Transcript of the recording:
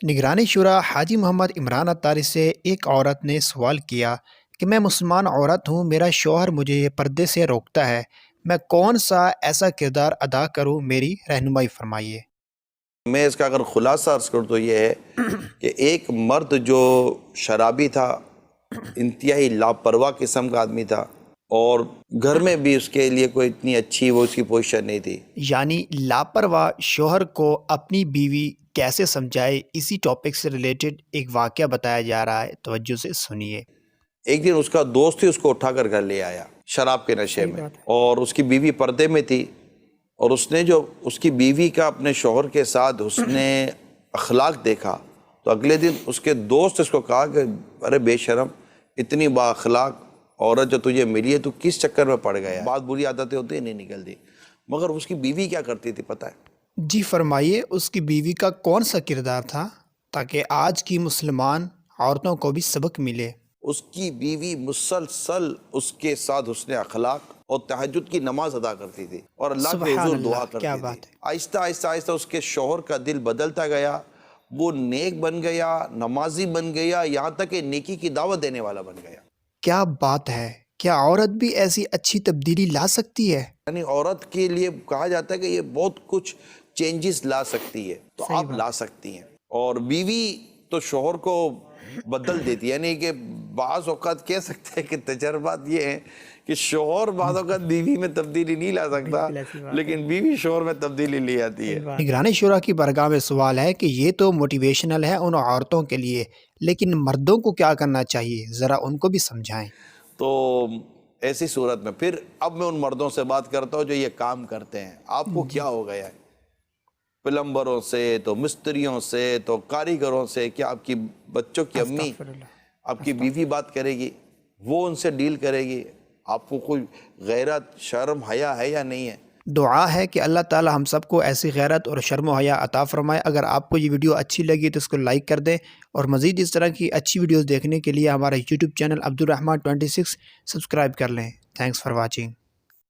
نگرانی شورا حاجی محمد عمران اتاری سے ایک عورت نے سوال کیا کہ میں مسلمان عورت ہوں، میرا شوہر مجھے پردے سے روکتا ہے، میں کون سا ایسا کردار ادا کروں، میری رہنمائی فرمائیے۔ میں اس کا اگر خلاصہ عرض کروں تو یہ ہے کہ ایک مرد جو شرابی تھا، انتہائی لاپرواہ قسم کا آدمی تھا، اور گھر میں بھی اس کے لیے کوئی اتنی اچھی وہ اس کی پوزیشن نہیں تھی۔ یعنی لاپرواہ شوہر کو اپنی بیوی کیسے سمجھائے، اسی ٹاپک سے ریلیٹڈ ایک واقعہ بتایا جا رہا ہے، توجہ سے سنیے۔ ایک دن اس کا دوست ہی اس کو اٹھا کر گھر لے آیا شراب کے نشے میں، اور اس کی بیوی پردے میں تھی، اور اس نے جو اس کی بیوی کا اپنے شوہر کے ساتھ اس نے اخلاق دیکھا تو اگلے دن اس کے دوست اس کو کہا کہ ارے بے شرم، اتنی با اخلاق عورت جو تجھے ملی ہے تو کس چکر میں پڑ گیا؟ بات بری عادتیں ہوتی ہیں نہیں نکلتی، مگر اس کی بیوی کیا کرتی تھی پتہ ہے؟ جی فرمائیے، اس کی بیوی کا کون سا کردار تھا تاکہ آج کی مسلمان عورتوں کو بھی سبق ملے؟ اس کی بیوی مسلسل اس کے ساتھ حسن اخلاق اور تہجد کی نماز ادا کرتی تھی اور اللہ کے سبحان حضور اللہ، دعا کیا کرتی بات تھی۔ ہے۔ آہستہ آہستہ آہستہ اس کے شوہر کا دل بدلتا گیا، وہ نیک بن گیا، نمازی بن گیا، یہاں تک کہ نیکی کی دعوت دینے والا بن گیا۔ کیا بات ہے، کیا عورت بھی ایسی اچھی تبدیلی لا سکتی ہے؟ یعنی عورت کے لیے کہا جاتا ہے کہ یہ بہت کچھ چینجز لا سکتی ہے، تو آپ لا سکتی ہیں۔ اور بیوی تو شوہر کو بدل دیتی ہے، یعنی کہ بعض اوقات کہہ سکتے ہیں کہ تجربات یہ ہیں کہ شوہر بعض اوقات بیوی میں تبدیلی نہیں لا سکتا، لیکن بیوی شوہر میں تبدیلی لے آتی ہے۔ نگرانی شورا کی بارگاہ میں سوال ہے کہ یہ تو موٹیویشنل ہے ان عورتوں کے لیے، لیکن مردوں کو کیا کرنا چاہیے، ذرا ان کو بھی سمجھائیں۔ تو ایسی صورت میں پھر اب میں ان مردوں سے بات کرتا ہوں جو یہ کام کرتے ہیں۔ آپ کو کیا ہو گیا ہے؟ پلمبروں سے تو مستریوں سے تو کاریگروں سے، کیا آپ کی بچوں کی امی، آپ کی بیوی بات کرے گی؟ وہ ان سے ڈیل کرے گی؟ آپ کو کوئی غیرت، شرم، حیا ہے یا نہیں ہے؟ دعا ہے کہ اللہ تعالی ہم سب کو ایسی غیرت اور شرم و حیا عطا فرمائے۔ اگر آپ کو یہ ویڈیو اچھی لگی تو اس کو لائک کر دیں، اور مزید اس طرح کی اچھی ویڈیوز دیکھنے کے لیے ہمارا یوٹیوب چینل عبدالرحمن 26 سبسکرائب کر لیں۔ Thanks for watching.